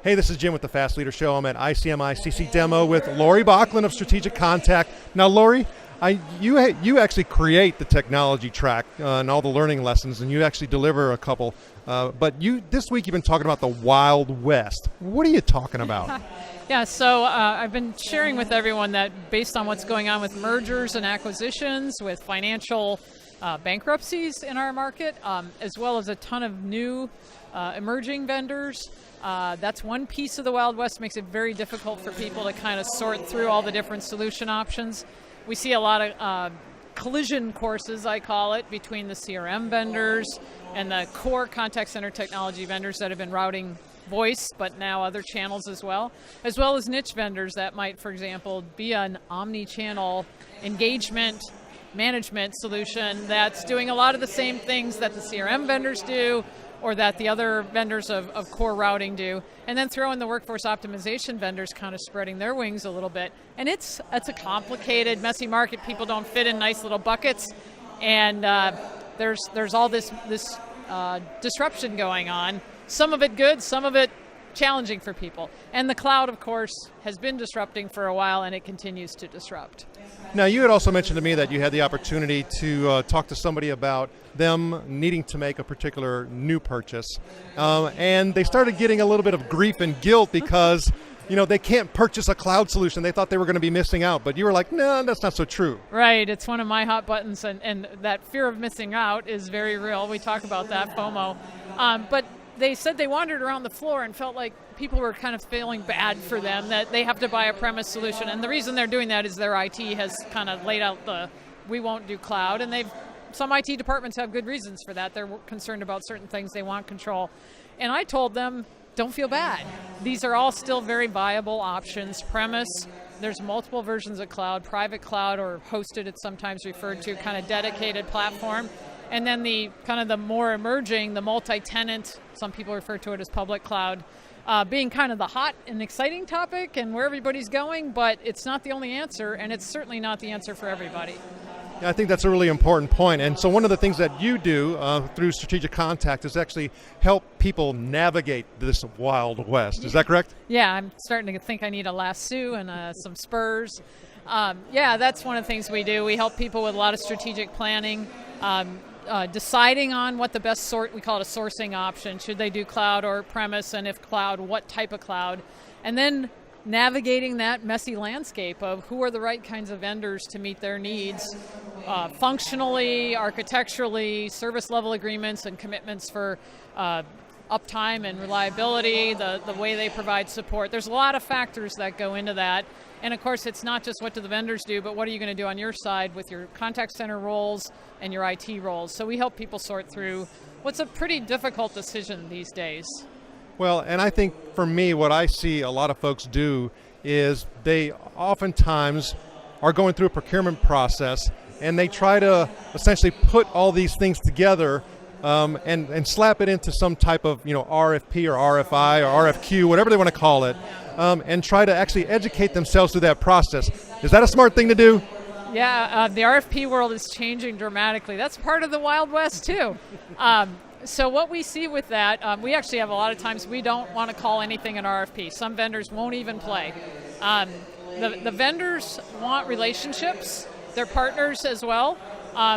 Hey, this is Jim with the Fast Leader Show. I'm at ICMI CC Demo with Lori Bachlan of Strategic Contact. Now, Lori, you actually create the technology track and all the learning lessons, and you actually deliver a couple. But this week you've been talking about the Wild West. What are you talking about? Yeah, so I've been sharing with everyone that based on what's going on with mergers and acquisitions, with financial bankruptcies in our market, as well as a ton of new emerging vendors, that's one piece of the Wild West. Makes it very difficult for people to kind of sort through all the different solution options. We see a lot of collision courses, I call it, between the CRM vendors and the core contact center technology vendors that have been routing voice, but now other channels as well as niche vendors that might, for example, be an omni-channel engagement management solution that's doing a lot of the same things that the CRM vendors do or that the other vendors of core routing do, and then throw in the workforce optimization vendors kind of spreading their wings a little bit. And it's a complicated, messy market. People don't fit in nice little buckets, and there's all this disruption going on. Some of it good, some of it challenging for people. And the cloud, of course, has been disrupting for a while, and it continues to disrupt. Now, you had also mentioned to me that you had the opportunity to talk to somebody about them needing to make a particular new purchase. And they started getting a little bit of grief and guilt because they can't purchase a cloud solution. They thought they were going to be missing out. But you were like, no, that's not so true. Right. It's one of my hot buttons. And that fear of missing out is very real. We talk about that, FOMO. But they said they wandered around the floor and felt like people were kind of feeling bad for them, that they have to buy a premise solution. And the reason they're doing that is their IT has kind of laid out we won't do cloud. And some IT departments have good reasons for that. They're concerned about certain things. They want control. And I told them, don't feel bad. These are all still very viable options. Premise, there's multiple versions of cloud, private cloud, or hosted, it's sometimes referred to, kind of dedicated platform. And then the more emerging, the multi-tenant, some people refer to it as public cloud, being kind of the hot and exciting topic and where everybody's going, but it's not the only answer, and it's certainly not the answer for everybody. Yeah, I think that's a really important point. And so one of the things that you do through Strategic Contact is actually help people navigate this Wild West. Is that correct? Yeah, I'm starting to think I need a lasso and some spurs. That's one of the things we do. We help people with a lot of strategic planning, deciding on what the best we call it a sourcing option. Should they do cloud or premise, and if cloud, what type of cloud? And then navigating that messy landscape of who are the right kinds of vendors to meet their needs, functionally, architecturally, service level agreements and commitments for uptime and reliability, the way they provide support. There's a lot of factors that go into that. And of course, it's not just what do the vendors do, but what are you going to do on your side with your contact center roles and your IT roles. So we help people sort through what's a pretty difficult decision these days. Well, and I think for me, what I see a lot of folks do is they oftentimes are going through a procurement process and they try to essentially put all these things together and slap it into some type of RFP or RFI or RFQ, whatever they want to call it, and try to actually educate themselves through that process. Is that a smart thing to do? Yeah, the RFP world is changing dramatically. That's part of the Wild West too. So what we see with that, we actually have a lot of times we don't want to call anything an RFP. Some vendors won't even play. The vendors want relationships. They're partners as well.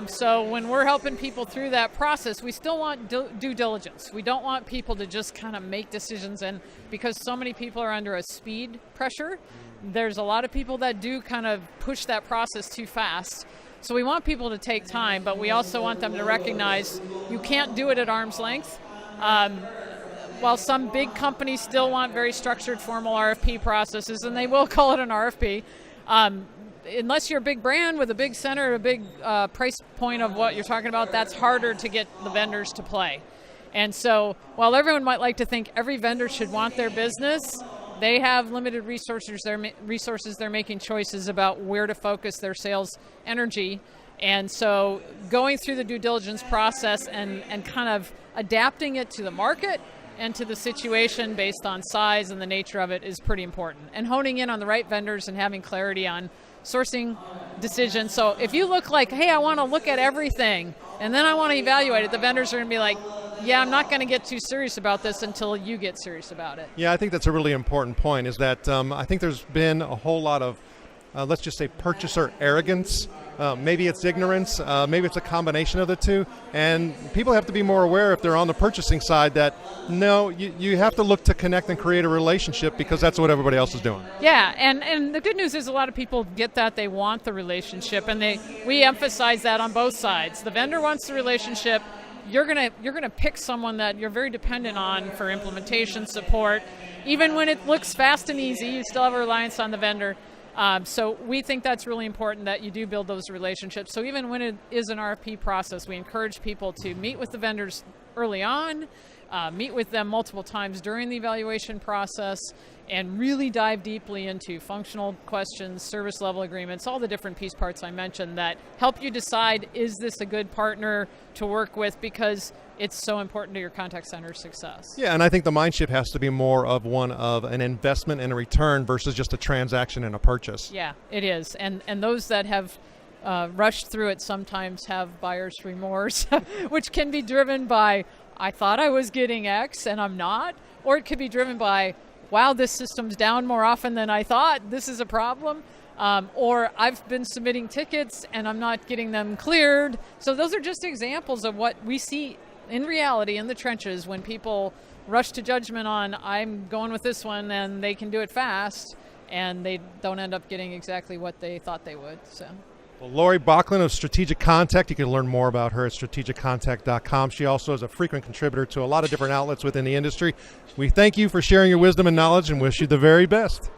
So when we're helping people through that process, we still want due diligence. We don't want people to just kind of make decisions. And because so many people are under a speed pressure, there's a lot of people that do kind of push that process too fast. So we want people to take time, but we also want them to recognize you can't do it at arm's length. While some big companies still want very structured, formal RFP processes, and they will call it an RFP, unless you're a big brand with a big center, a big price point of what you're talking about, that's harder to get the vendors to play. And so while everyone might like to think every vendor should want their business, they have limited resources. They're making choices about where to focus their sales energy. And so going through the due diligence process and kind of adapting it to the market and to the situation based on size and the nature of it is pretty important. And honing in on the right vendors and having clarity on sourcing decisions. So if you look like, hey, I want to look at everything and then I want to evaluate it, the vendors are going to be like, yeah, I'm not going to get too serious about this until you get serious about it. Yeah, I think that's a really important point, is that I think there's been a whole lot of, let's just say, purchaser arrogance. Maybe it's ignorance, maybe it's a combination of the two, and people have to be more aware if they're on the purchasing side that no, you have to look to connect and create a relationship, because that's what everybody else is doing. Yeah, and the good news is a lot of people get that, they want the relationship, and we emphasize that on both sides. The vendor wants the relationship. You're gonna pick someone that you're very dependent on for implementation support. Even when it looks fast and easy, you still have a reliance on the vendor. So we think that's really important, that you do build those relationships. So even when it is an RFP process, we encourage people to meet with the vendors early on, meet with them multiple times during the evaluation process, and really dive deeply into functional questions, service level agreements, all the different piece parts I mentioned that help you decide, is this a good partner to work with, because it's so important to your contact center's success. Yeah, and I think the mind shift has to be more of one of an investment and a return versus just a transaction and a purchase. Yeah, it is. And those that have rushed through it sometimes have buyer's remorse, which can be driven by, I thought I was getting X and I'm not, or it could be driven by, wow, this system's down more often than I thought, this is a problem. Or I've been submitting tickets and I'm not getting them cleared. So those are just examples of what we see in reality in the trenches when people rush to judgment on, I'm going with this one, and they can do it fast, and they don't end up getting exactly what they thought they would. So. Well, Lori Bachlan of Strategic Contact, you can learn more about her at strategiccontact.com. She also is a frequent contributor to a lot of different outlets within the industry. We thank you for sharing your wisdom and knowledge and wish you the very best.